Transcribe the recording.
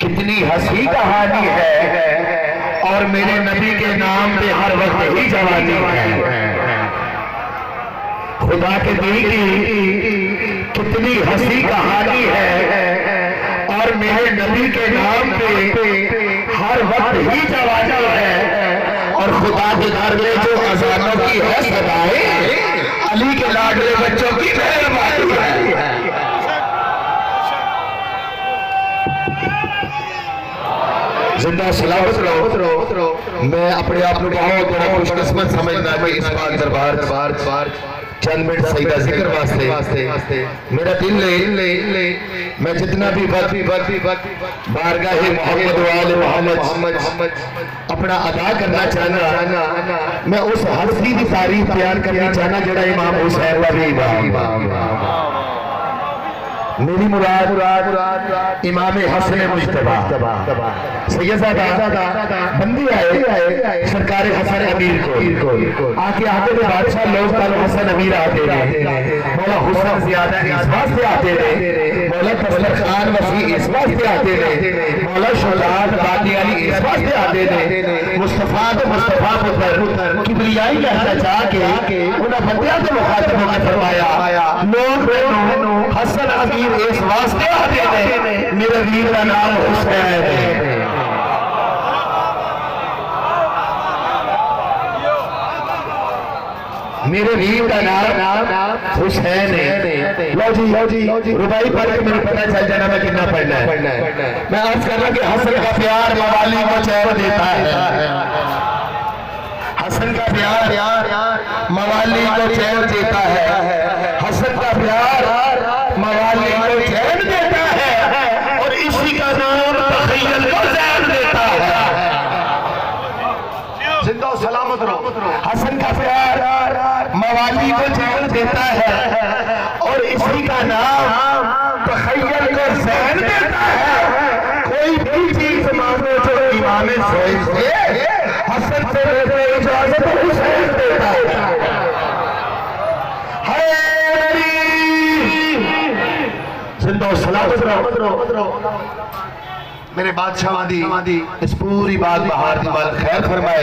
कितनी हंसी कहानी है और मेरे नबी के नाम पे हर वक्त ही जवानी है। खुदा के दी की कितनी हंसी कहानी है और मेरे नबी के नाम पे हर वक्त ही जवानी है। और खुदा के घर में जो अजानों की है सदाएं, अली के लाडले बच्चों की मेहरबानी है। जिंदा सलामत रहो। मैं अपने आप को बहुत बड़ा खुशकिस्मत समझना कि इस बार दरबार चंद मिनट सईदा जिक्र वास्ते मेरा दिल ले मैं जितना भी वक्त बारगाहे मोहम्मद वाले मोहम्मद अपना अदा करना चाहना, मैं उस हस्ती की तारीफ बयान करना चाहना जड़ा इमाम हुसैन वाली मेरी मुराद इमाम हसन मुज्तबा सैयदजादा बंदी आए सरकार हसन अमीर को आके आते थे बादशाह लोग कल हसन अमीर आते रहे, मौला हुसैन ज्यादा इस वास्ते आते रहे, मौला तसलर खान वसी इस वास्ते आते रहे, मौला शुजात बाती अली इस वास्ते आते रहे। मुस्तफा पुत्र किबरियाई लहजा जाके उन्हें बंदियां के मुखातिब होकर फरमाया, लोग हसन अमीर इस वास्ते आते हैं मेरे वीर का नाम हुसैन है। मेरे वीर का नाम हुसैन है। लो जी रुबाई पढ़ के मुझे पता चल जाना मैं कितना पढ़ना है। मैं अर्ज कर रहा कि हसन का प्यार मवाली को चैन देता है। हसन का प्यार मवाली को चैन देता है। हसन का प्यार मवाली को चैन देता है और इसी का नाम तखय्युल को चैन देता है। जिंदा सलामत रहो। हसन का प्यार मवाली को चैन देता है और इसी का नाम तखय्युल को चैन देता है। कोई भी चीज मांगो जो इमाम हुसैन से हसन से लेते इजाजत हुसैन देता है। सलामत रहो। मेरे बादशाह इस पूरी बात बहार दी बात खैर फरमाए।